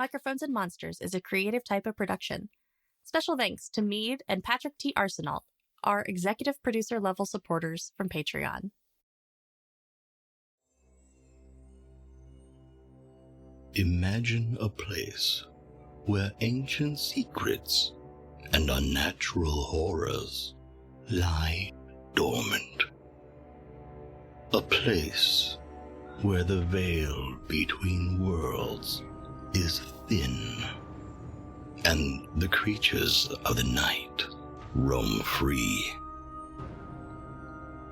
Microphones and Monsters is a creative type of production. Special thanks to Meade and Patrick T. Arsenault, our executive producer level supporters from Patreon. Imagine a place where ancient secrets and unnatural horrors lie dormant. A place where the veil between worlds is thin, and the creatures of the night roam free.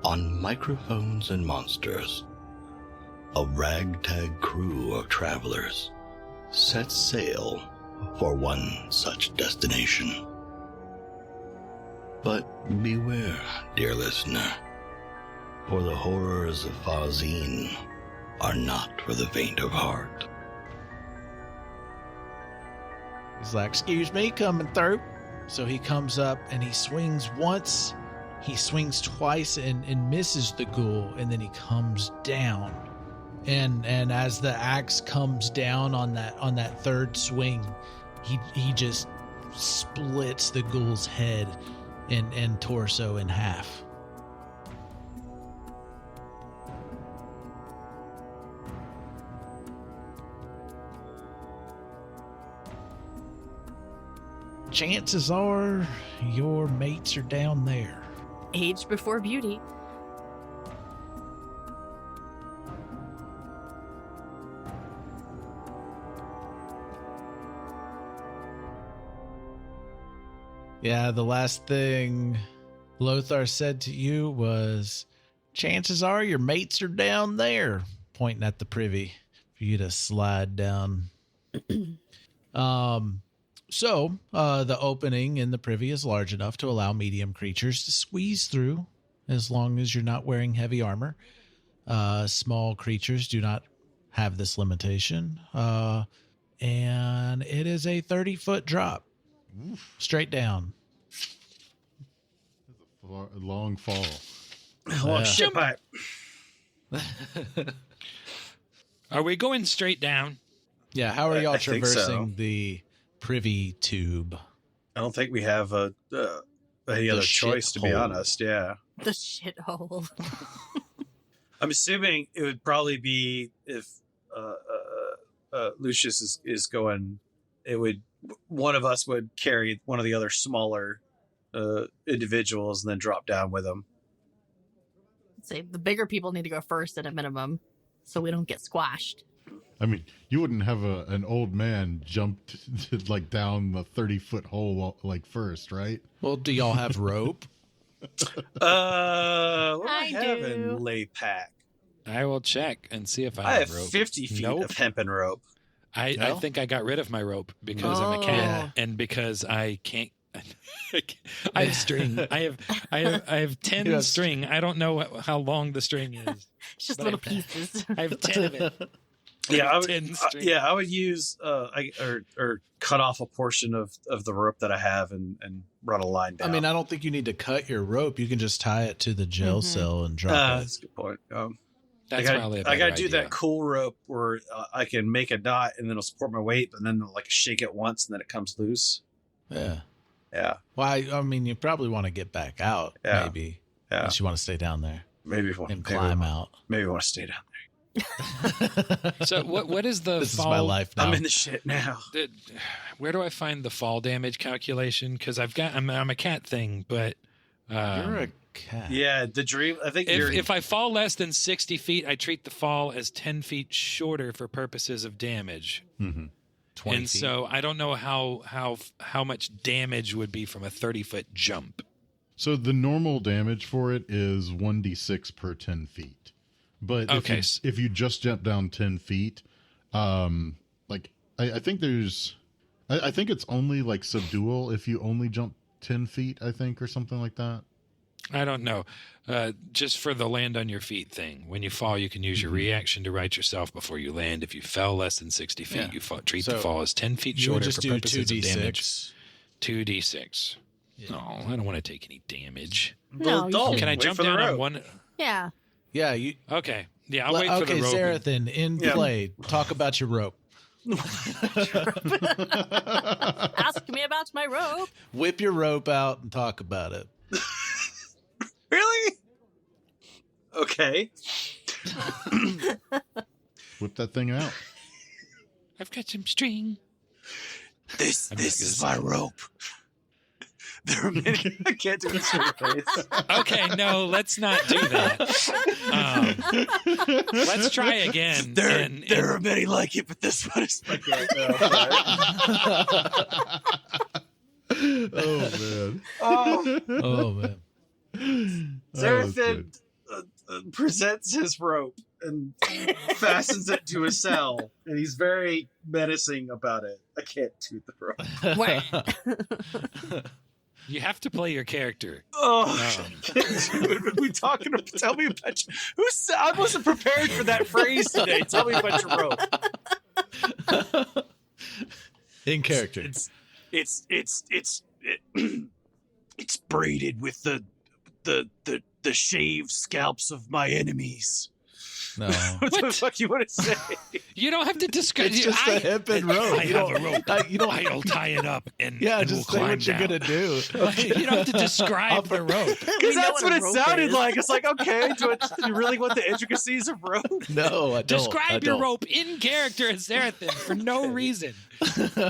On Microphones and Monsters, a ragtag crew of travelers sets sail for one such destination. But beware, dear listener, for the horrors of Fawzine are not for the faint of heart. He's like, excuse me, coming through. So he comes up and he swings once, he swings twice and misses the ghoul, and then he comes down. And as the axe comes down on that third swing, he just splits the ghoul's head and torso in half. Chances are your mates are down there. Age before beauty. Yeah, the last thing Lothar said to you was, chances are your mates are down there, pointing at the privy for you to slide down. So the opening in the privy is large enough to allow medium creatures to squeeze through as long as you're not wearing heavy armor. Small creatures do not have this limitation. And it is a 30-foot drop. Straight down. A long fall. Long shit pipe. Are we going straight down? Yeah, how are y'all I think traversing so. the privy tube? I don't think we have any other choice, to be shithole. honest. Yeah. The shithole. I'm assuming it would probably be if Lucius is going, one of us would carry one of the other smaller individuals and then drop down with them. Say the bigger people need to go first at a minimum, so we don't get squashed. I mean, you wouldn't have an old man jump like down the 30-foot hole like first, right? Well, do y'all have rope? What do I have do. in lay pack? I will check and see if I I have have rope. 50 feet Nope. of hempen rope. I No? think I got rid of my rope because I'm a cat and because I can't. I have string. I have 10 Yes. string. I don't know how long the string is. It's just But little pieces. I have 10 of it. Yeah, I would, 10 string. I would use or cut off a portion of the rope that I have and run a line I down. mean, I don't think you need to cut your rope. You can just tie it to the jail cell and drop it. That's a good point. That's I probably a gotta better do idea. that cool rope where I can make a knot and then it'll support my weight, but then like shake it once and then it comes loose. Yeah. Yeah, Well, I mean, you probably want to get back out, Yeah. maybe. yeah. Unless you want to stay down there Maybe if I and climb out. Maybe I want to stay down So what is the This fall? is my life there. now. I'm in the shit now. Where do I find the fall damage calculation? Because I'm a cat thing, but You're a cat. Yeah, the dream. I think you're. if I fall less than 60 feet, I treat the fall as 10 feet shorter for purposes of damage. Mm-hmm. 20 And feet. so I don't know how much damage would be from a 30-foot jump. So the normal damage for it is 1d6 per 10 feet. But Okay. if you just jump down 10 feet, like I think there's, I think it's only like subdual if you only jump 10 feet, I think, or something like that. I don't know. Just for the land on your feet thing. When you fall, you can use your reaction to right yourself before you land. If you fell less than 60 feet, Yeah. you treat So the fall as 10 feet You would shorter just for do purposes of damage. 2d6. 2d6. No, I don't want to take any damage. No, you Dalton, should- Can I wait jump for the down on rope. one? Yeah. Yeah, you. Okay. Yeah, I'll wait for the Okay, rope. Xerothin, in Yeah. play. Talk about your rope. Ask me about my rope. Whip your rope out and talk about it. Really? Okay. Whip that thing out. I've got some string. This is my rope. There are many. I can't do this with your face. Okay, no, let's not do that. Let's try again. There are many like it, but this one is. Okay, Oh man. Oh man. Xerothin presents his rope and fastens it to a cell, and he's very menacing about it. I can't do the rope. Wait. You have to play your character. Oh, what are we talking about? Tell me about I wasn't prepared for that phrase today. Tell me about your rope. In character. It's braided with the shaved scalps of my enemies. No. What the fuck you want to say? You don't have to describe. It's just a hip and rope. I have a rope. I'll tie it up and Yeah, and just we'll say climb what you're down. gonna do. You don't have to describe the rope. Because that's what it sounded is. like. It's like, okay, do you really want the intricacies of rope? No, I don't. Describe your rope in character as Xerothin for no reason.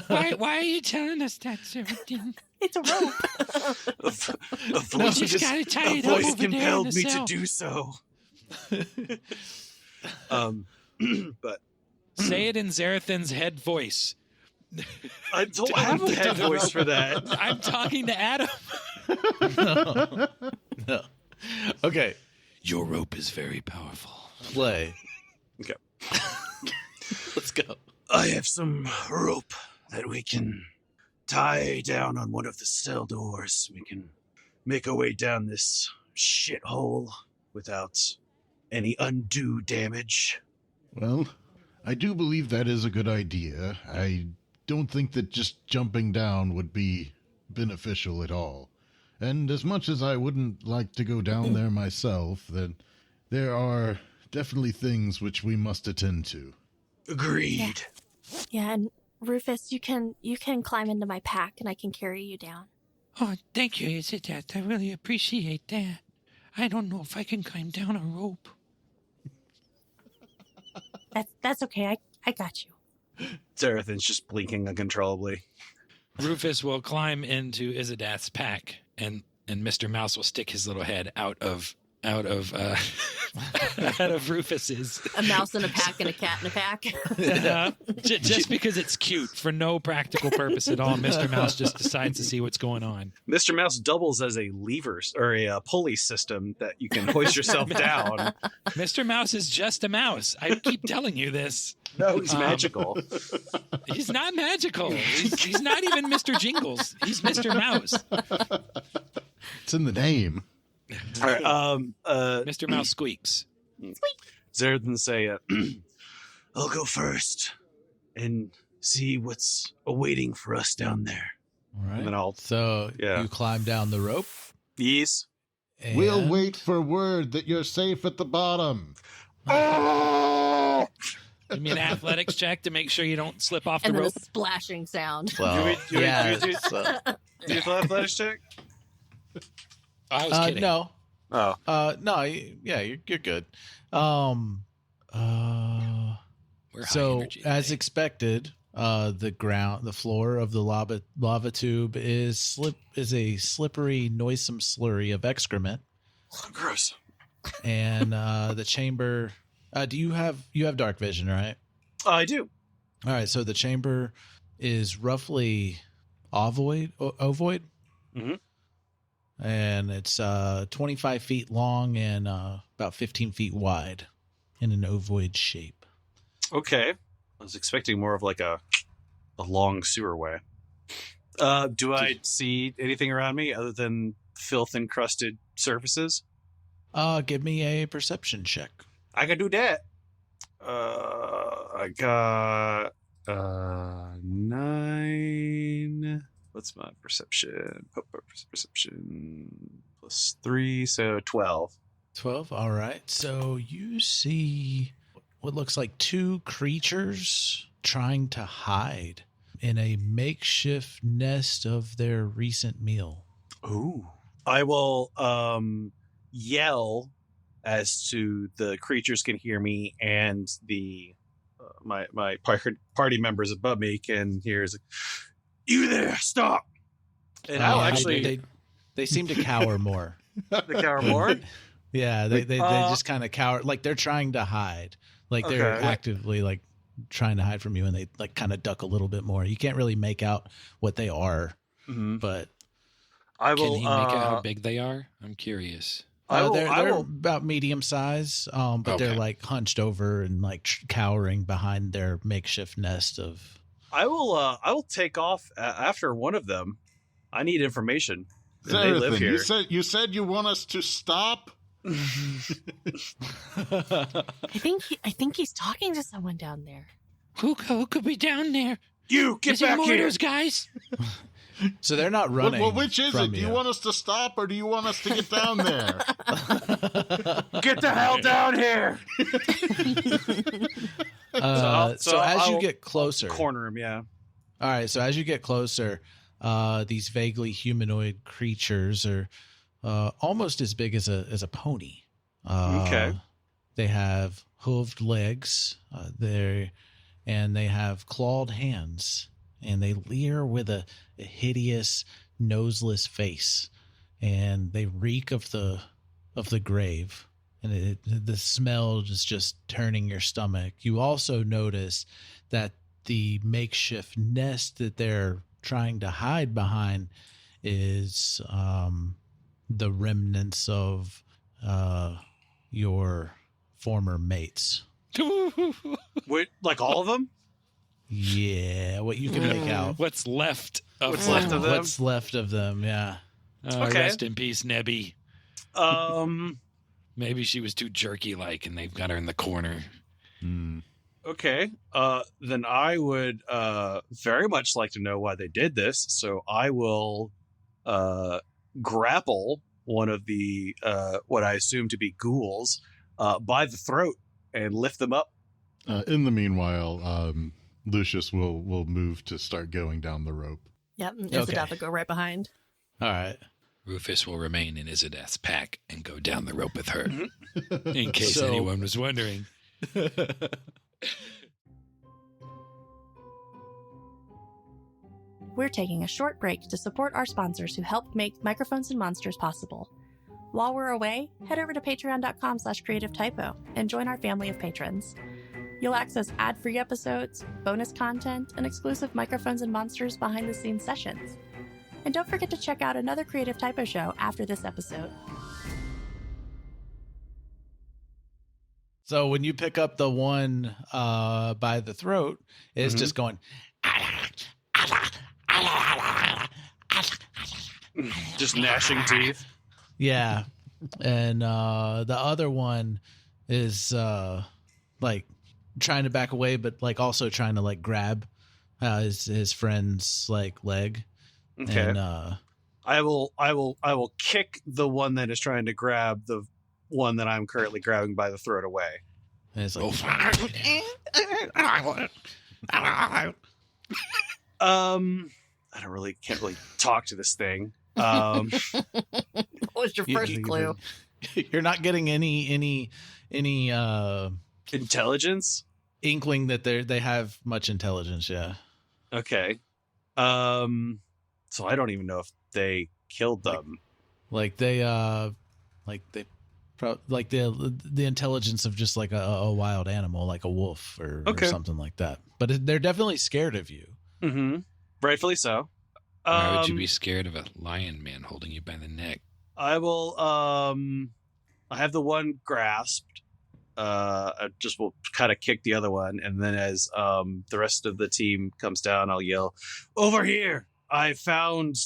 Why are you telling us that, Xerothin? It's a rope. A voice, You just gotta tie it a up voice over there in compelled the me to cell. do so. But Say it in Xerothin's head voice. I don't have a head voice for that. I'm talking to Adam. No. Okay. Your rope is very powerful. Play. Okay. Let's go. I have some rope that we can tie down on one of the cell doors. We can make our way down this shithole without any undue damage. Well, I do believe that is a good idea. I don't think that just jumping down would be beneficial at all. And as much as I wouldn't like to go down there myself, then there are definitely things which we must attend to. Agreed. Yeah, and Rufus, you can climb into my pack and I can carry you down. Oh, thank you, Izzodath. I really appreciate that. I don't know if I can climb down a rope. That's okay. I got you. Xerothin's just blinking uncontrollably. Rufus will climb into Izzodath's pack, and Mr. Mouse will stick his little head out of out of Rufus's. A mouse in a pack and a cat in a pack. Just because it's cute for no practical purpose at all. Mr. Mouse just decides to see what's going on. Mr. Mouse doubles as a lever or a pulley system that you can hoist yourself down. Mr. Mouse is just a mouse. I keep telling you this. No, he's magical. He's not magical. He's not even Mr. Jingles. He's Mr. Mouse. It's in the name. All right, Mr. Mouse squeaks. Xerothin say, I'll go first and see what's awaiting for us down there. All right. And then I'll So Yeah. you climb down the rope. Yes. And We'll wait for word that you're safe at the bottom. Give me an athletics check to make sure you don't slip off the And then a rope. splashing sound. Well, Do yeah. we- so- Do you have an athletics check? I was kidding. no. Oh. No. Yeah, you're good. We're high So energy as today. expected, the floor of the lava tube is a slippery, noisome slurry of excrement, Gross. and the chamber. Do you have dark vision, right? I do. All right, so the chamber is roughly ovoid, Mhm. and it's 25 feet long and about 15 feet wide in an ovoid shape. Okay. I was expecting more of like a long sewer way. Do I see anything around me other than filth encrusted surfaces? Give me a perception check. I can do that. I got 9. What's my perception? Perception plus 3, so 12. 12. All right. So you see what looks like two creatures trying to hide in a makeshift nest of their recent meal. Ooh. I will yell as to the creatures can hear me, and the my party members above me can hear. You there? Stop! And I'll actually. They seem to cower more. The cower more? Yeah, they just kind of cower, like they're trying to hide, like they're actively like trying to hide from you, and they like kind of duck a little bit more. You can't really make out what they are, but I will. Can he make out how big they are? I'm curious. They're about medium size, but they're like hunched over and like cowering behind their makeshift nest of. I will take off after one of them. I need information. They live here. You said you want us to stop? I think he's talking to someone down there. Who could be down there? You get back here, those guys. So they're not running. Well, which is it? Do you want us to stop or do you want us to get down there? Get the hell down here! So as you get closer, corner him. Yeah. All right. So as you get closer, these vaguely humanoid creatures are almost as big as a pony. Okay. They have hooved legs. They have clawed hands, and they leer with a hideous, noseless face, and they reek of the grave. And the smell is just turning your stomach. You also notice that the makeshift nest that they're trying to hide behind is the remnants of your former mates. Wait, like all of them? Yeah, what you can make out. What's left of What's them? left of them? What's left of them, yeah. Okay. Rest in peace, Nebby. Maybe she was too jerky-like, and they've got her in the corner. Okay. Then I would very much like to know why they did this. So I will grapple one of the what I assume to be ghouls by the throat and lift them up. In the meanwhile, Lucius will move to start going down the rope. Yep, Izzodath will go right behind. All right. Rufus will remain in Izzodath's pack and go down the rope with her, in case anyone was wondering. We're taking a short break to support our sponsors who help make Microphones and Monsters possible. While we're away, head over to patreon.com/creativetypo and join our family of patrons. You'll access ad-free episodes, bonus content, and exclusive Microphones and Monsters behind-the-scenes sessions. And don't forget to check out another Creative Typo show after this episode. So when you pick up the one by the throat, it's just going... Just gnashing teeth. Yeah. And the other one is like trying to back away, but like also trying to like grab his friend's like leg. Okay. And I will kick the one that is trying to grab the one that I'm currently grabbing by the throat away. and it's like I can't really talk to this thing. What was your first clue? You're not getting any Intelligence? inkling that they have much intelligence. Yeah. Okay. So I don't even know if they killed them. The intelligence of just like a wild animal, like a wolf or something like that. But they're definitely scared of you. Mm-hmm. Rightfully so. Why would you be scared of a lion man holding you by the neck? I will. I have the one grasped. I just will kind of kick the other one, and then as the rest of the team comes down, I'll yell, "Over here! I found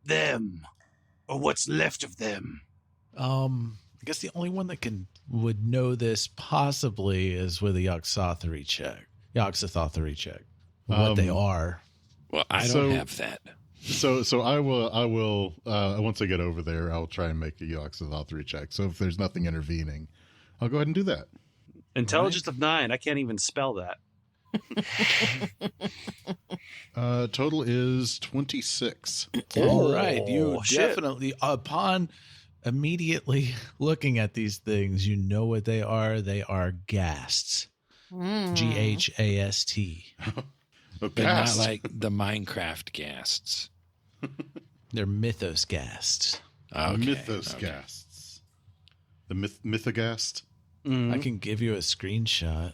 them, or what's left of them." I guess the only one that would know this possibly is with a Yogg-Sothory check. What they are. Well, I don't have that. So I will once I get over there, I'll try and make a Yogg-Sothory check. So if there's nothing intervening, I'll go ahead and do that. Intelligence of 9. I can't even spell that. Total is 26. All right. You shit. definitely, upon immediately looking at these things, you know what they are. They are ghasts. Ghast. But not like the Minecraft ghasts. They're mythos ghasts. Okay, Mythos okay. ghasts. The mythogast? I can give you a screenshot.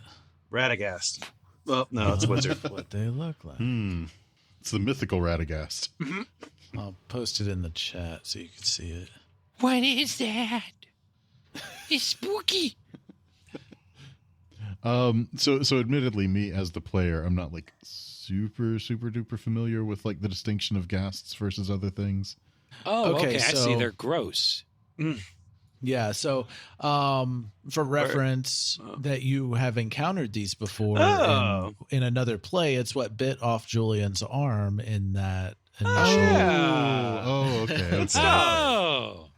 Radagast. Well, no, it's a wizard. What they look like. It's the mythical Radagast. I'll post it in the chat so you can see it. What is that? It's spooky. So admittedly, me as the player, I'm not like super duper familiar with like the distinction of ghasts versus other things. Oh, Okay, okay. I see. so- They're gross. Yeah, so for reference that you have encountered these before in another play, it's what bit off Julian's arm in that initial. Oh, okay. Oh.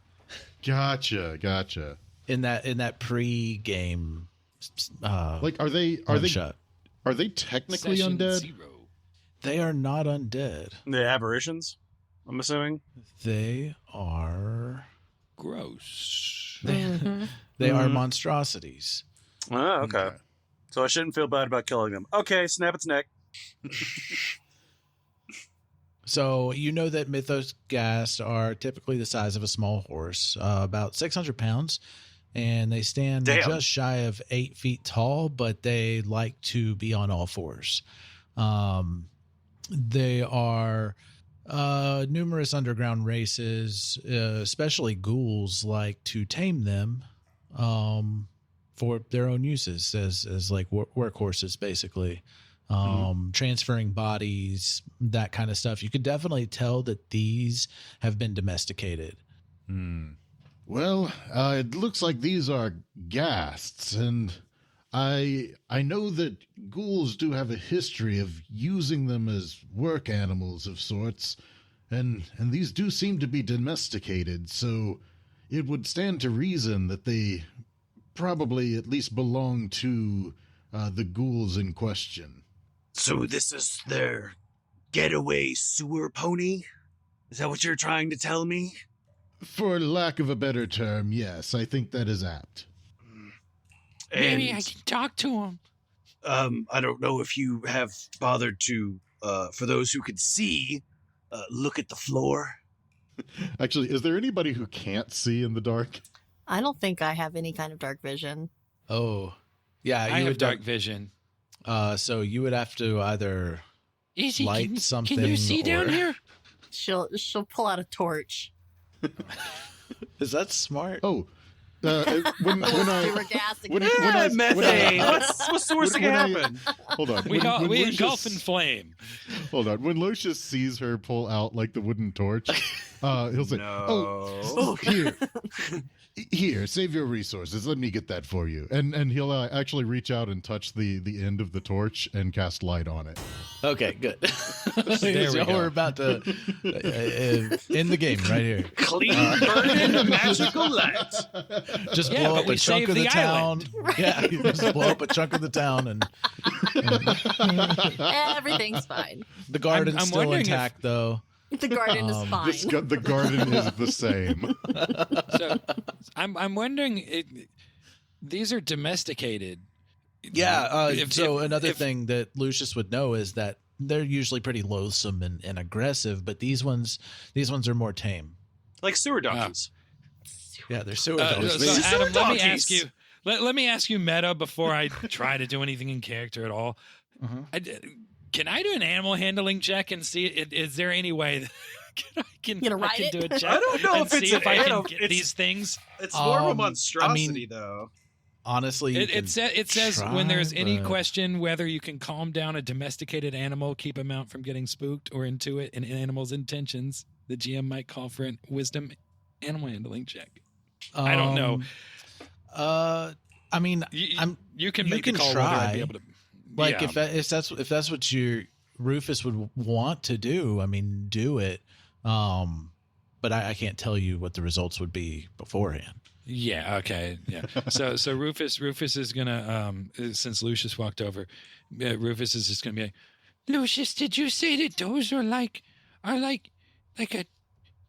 Gotcha. In that pre-game Like, are they shot. are they technically Session undead? 0. They are not undead. The aberrations, I'm assuming. They are Gross. they are monstrosities. Oh, okay. So I shouldn't feel bad about killing them. Okay, snap its neck. So you know that mythos ghasts are typically the size of a small horse, about 600 pounds, and they stand Damn. just shy of 8 feet tall, but they like to be on all fours. They are numerous underground races, especially ghouls, like to tame them for their own uses as like workhorses, basically. Transferring bodies, that kind of stuff. You could definitely tell that these have been domesticated. Well, it looks like these are ghasts, and I know that ghouls do have a history of using them as work animals of sorts, and these do seem to be domesticated, so it would stand to reason that they probably at least belong to the ghouls in question. So this is their getaway sewer pony? Is that what you're trying to tell me? For lack of a better term, yes, I think that is apt. Maybe I can talk to him. I don't know if you have bothered to, for those who could see, look at the floor. Actually, is there anybody who can't see in the dark? I don't think I have any kind of dark vision. Oh, yeah. I have dark vision. So you would have to either Easy, light something. Can you see down or- here? She'll pull out a torch. Is that smart? Oh, when We were I gassing. when Methane. What's the worst that when can I- happen? hold on. We When engulf in Lucius, flame. hold on. When Lucius sees her pull out like the wooden torch, he'll say, "Oh, here, save your resources. Let me get that for you." And he'll actually reach out and touch the end of the torch and cast light on it. Okay, good. There we go. We're about to end the game right here. Clean, burning, magical light. Just Yeah, blow but up we a chunk saved of the the town. island. Yeah, just blow up a chunk of the town, and Everything's fine. the garden's I'm still wondering if- intact, though. The garden is fine. The garden is the same. So I'm wondering, these are domesticated. Yeah. If- another if- thing that Lucius would know is that they're usually pretty loathsome and aggressive, but these ones are more tame. Like sewer donkeys. Yeah, they're sewer So dogs. They- Adam, let me donkeys. ask you. Let me ask you, meta, before I try to do anything in character at all. Can I do an animal handling check and see? Is there any way that I can You gonna I ride can it? do a check? I don't know and if it's see if I can an get it's- these things. It's more of a I monstrosity, mean, though. Honestly, you can It says try, when there's any but- question whether you can calm down a domesticated animal, keep him out from getting spooked, or intuit an animal's intentions, the GM might call for a wisdom animal handling check. I don't know. I mean, You can you make can the call whether I'd be try. able to. like yeah. if that's what your Rufus would want to do, I mean, do it. But I can't tell you what the results would be beforehand. Yeah. Okay. Yeah. So Rufus is gonna since Lucius walked over, Rufus is just gonna be like, Lucius, did you say that those are like a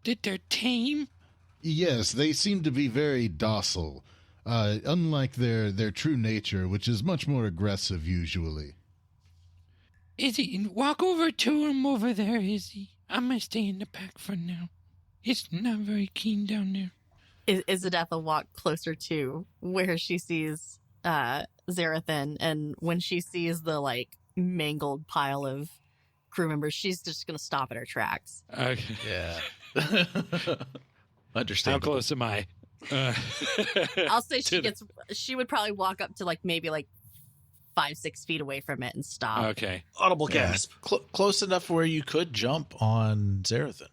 did they're tame? Yes, they seem to be very docile, unlike their true nature, which is much more aggressive usually. Izzy, walk over to him over there, Izzy. I'm gonna stay in the pack for now. It's not very keen down there. Izzodath will walk closer to where she sees Xerothin, and when she sees the mangled pile of crew members, she's just gonna stop at her tracks. Okay. Yeah. Understand. How close am I? I'll say she would probably walk up to maybe 5-6 feet away from it and stop. Okay. Audible gasp. Close enough where you could jump on Xerothin.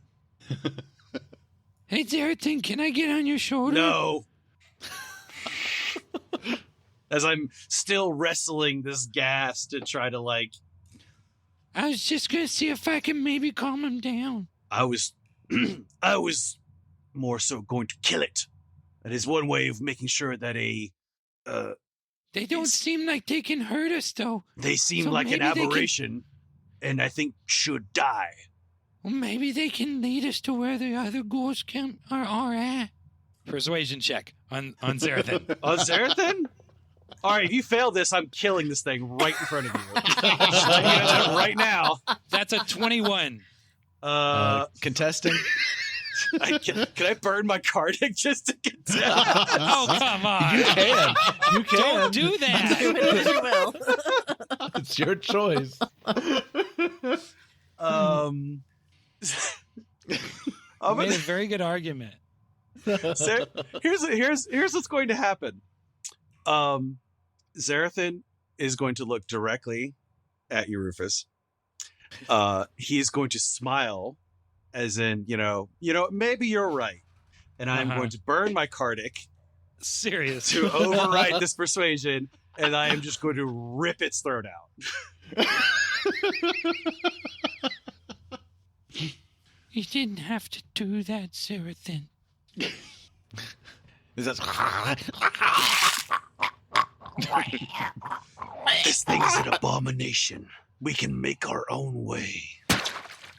Hey, Xerothin, can I get on your shoulder? No. As I'm still wrestling this gas to try to I was just gonna see if I can maybe calm him down. I was more so going to kill it. That is one way of making sure that They don't seem like they can hurt us, though. they seem So like an maybe they can- aberration and I think should die. Well, maybe they can lead us to where the other ghouls are at. Persuasion check on Xerothin. On Xerothin? All right, if you fail this, I'm killing this thing right in front of you. Just letting you know that right now. That's a 21. Contesting. Can I burn my card just to contest? Oh, come on. You can. You can. Don't do that. Do it as you will. It's your choice. You made a very good argument. So here's what's going to happen. Xerothin is going to look directly at you, Rufus. He is going to smile, as in, maybe you're right, and I'm going to burn my Cardic Serious. to override this persuasion, and I am just going to rip its throat out. You didn't have to do that, Xerothin. Is that? This thing is an abomination. We can make our own way.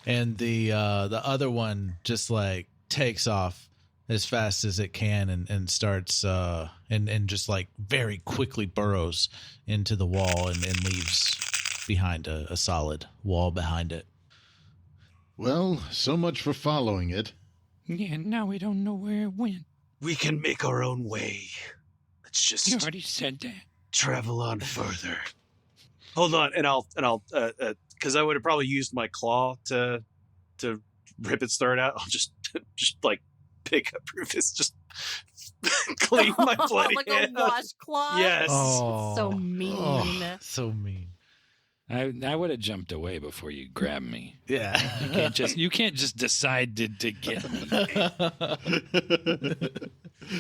And the other one just takes off as fast as it can and starts and just very quickly burrows into the wall and leaves behind a solid wall behind it. Well, so much for following it. Yeah, now we don't know where it went. We can make our own way. Let's just You already said that. travel on further. Hold on, and I'll because I would have probably used my claw to rip its throat out. I'll just pick up Rufus, just clean my bloody like hand. a washcloth. Yes. So mean. Oh, so mean. I would have jumped away before you grabbed me. Yeah. You can't just decide to get me.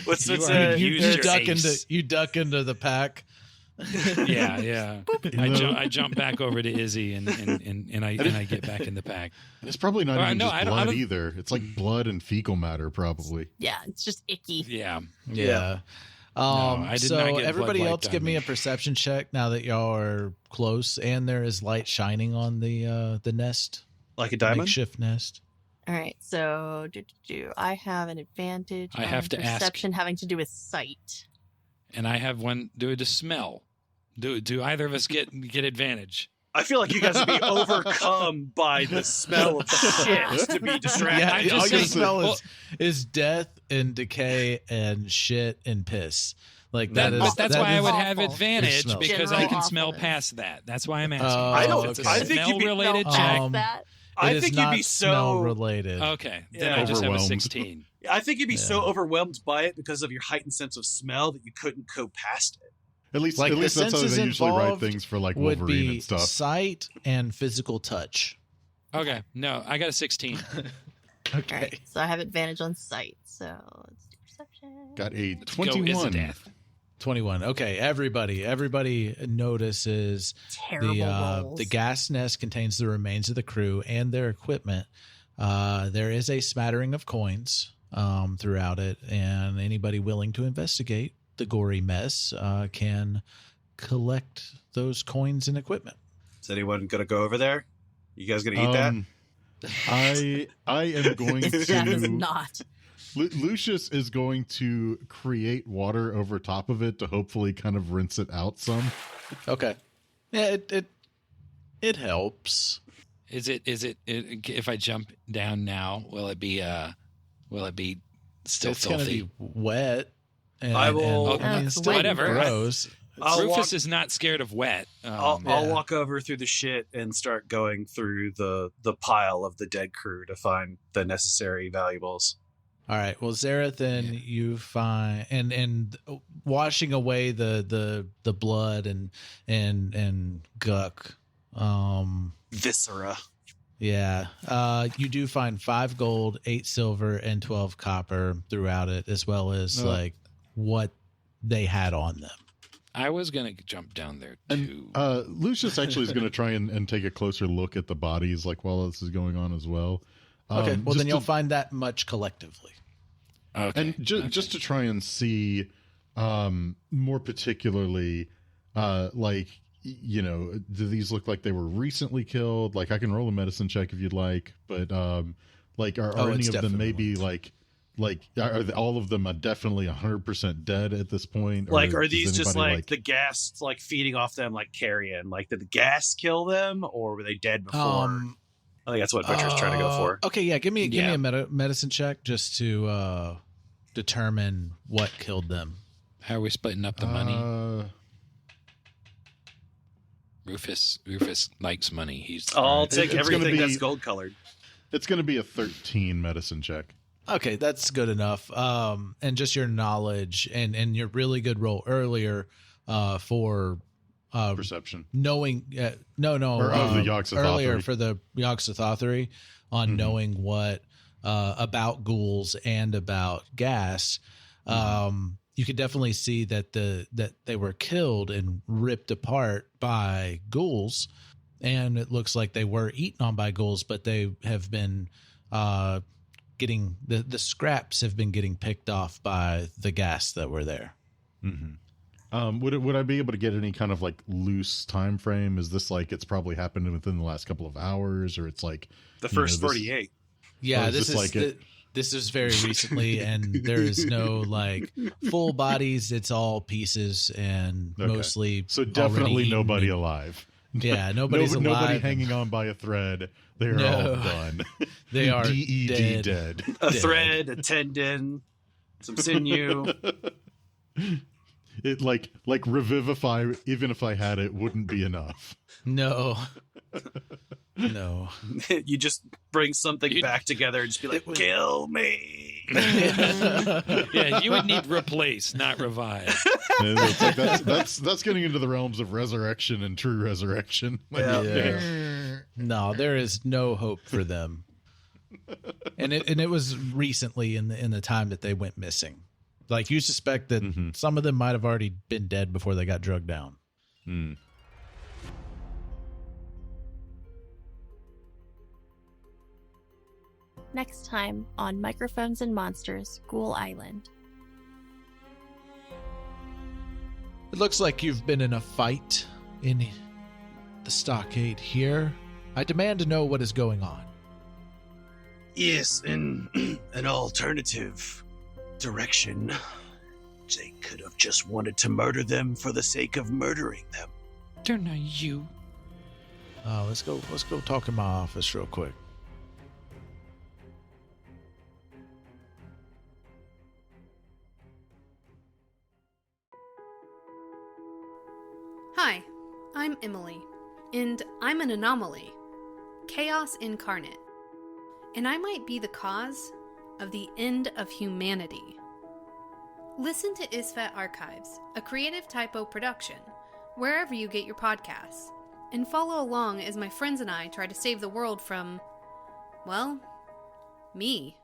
What's You already You, used your ace. you duck into the pack. Yeah. I jump back over to Izzy and I get back in the pack. It's probably not even no, just I blood don't- either. It's like blood and fecal matter, probably. Yeah, it's just icky. Yeah. Yeah. I did so not get everybody blood else wiped give on me me. a perception check now that y'all are close and there is light shining on the nest. Like a diamond? Makeshift nest. All right, so I have an advantage. I have on to ask. perception having to do with sight. And I have one to smell. Do either of us get advantage? I feel like you guys would be overcome by the smell of shit to be distracted. Yeah, I just all you think- smell well- is death and decay and shit and piss. Like That's that why I is- would have awful. advantage It smells. because I General can smell awfulness. past that. That's why I'm asking. Oh, I don't- It's a I think you'd be- smell-related no, check. That I It is think you'd not be smell so. related. Okay, then Yeah. I just have a Overwhelmed. 16. I think you'd be so Yeah. overwhelmed by it because of your heightened sense of smell that you couldn't go past it. At least, Like, at the least that's how senses they usually write involved things for like Would Wolverine be and stuff. sight and physical touch. Okay, no, I got a 16. all right, so I have advantage on sight. So let's do perception. Got a Let's go 21. Izzodath. 21. Okay, everybody notices Terrible rolls. the gas nest contains the remains of the crew and their equipment. There is a smattering of coins throughout it, and anybody willing to investigate the gory mess can collect those coins and equipment. Is anyone going to go over there? You guys going to eat that? I am going That is to. not. Lucius is going to create water over top of it to hopefully kind of rinse it out some. Okay. Yeah, it helps. Is it if I jump down now, will it be still It's filthy? gonna be wet. And, I will- and, I mean, it's still Whatever. gross. Rufus is not scared of wet. I'll Yeah. walk over through the shit and start going through the pile of the dead crew to find the necessary valuables. All right. Well, Xerothin, you find and washing away the blood and guck. Viscera. Yeah. You do find 5 gold, 8 silver, and 12 copper throughout it, as well as like what they had on them. I was gonna jump down there too. And Lucius actually is going to try and take a closer look at the bodies, like while this is going on as well. Okay. Well, just then you'll to- find that much collectively. Okay. And just to try and see, more particularly, like, you know, do these look like they were recently killed? Like, I can roll a medicine check if you'd like, but like, are any it's of them definitely maybe like all of them are definitely 100% dead at this point? Like, Or are does these just anybody, like the gas, like feeding off them like carrion? Like, did the gas kill them, or were they dead before? I think that's what Butcher's trying to go for. Okay, yeah. Give me Yeah. a medicine check just to determine what killed them. How are we splitting up the money? Rufus likes money. He's I'll take it's gonna everything be- that's gold colored. It's going to be a 13 medicine check. Okay, that's good enough. And just your knowledge and your really good roll earlier for Perception. knowing Or of the Yogg-Sothoth earlier Authority. for the Yogg-Sothoth on Mhm. knowing what about ghouls and about gas. You could definitely see that that they were killed and ripped apart by ghouls, and it looks like they were eaten on by ghouls, but they have been getting the scraps have been getting picked off by the gas that were there. Mm-hmm. Would I be able to get any kind of like loose time frame? Is this like it's probably happened within the last couple of hours, or it's like The you know, first this- 48. Yeah, Or is this this is like it? this is very recently, and there is no like full bodies. It's all pieces and Okay. mostly So definitely already nobody eaten. alive. Yeah, nobody's alive. Nobody hanging on by a thread. They're No. all done. They are DED dead. dead. A Dead. thread, a tendon, some sinew. It like revivify. Even if I had it, wouldn't be enough. No, no. You just bring something You- back together and just be like, It was- kill me. yeah, you would need replace, not revive. And it's like that's getting into the realms of resurrection and true resurrection. Like, Yeah. No, there is no hope for them. And it was recently in the time that they went missing. Like you suspect that Mhm. some of them might have already been dead before they got drugged down. Hmm. Next time on Microphones and Monsters, Ghoul Island. It looks like you've been in a fight in the stockade here. I demand to know what is going on. Yes, in an alternative direction, they could have just wanted to murder them for the sake of murdering them. They're not you. Let's go talk in my office real quick. Hi, I'm Emily, and I'm an anomaly, chaos incarnate, and I might be the cause of the end of humanity. Listen to ISFET Archives, a Creative Typo production, wherever you get your podcasts, and follow along as my friends and I try to save the world from, well, me.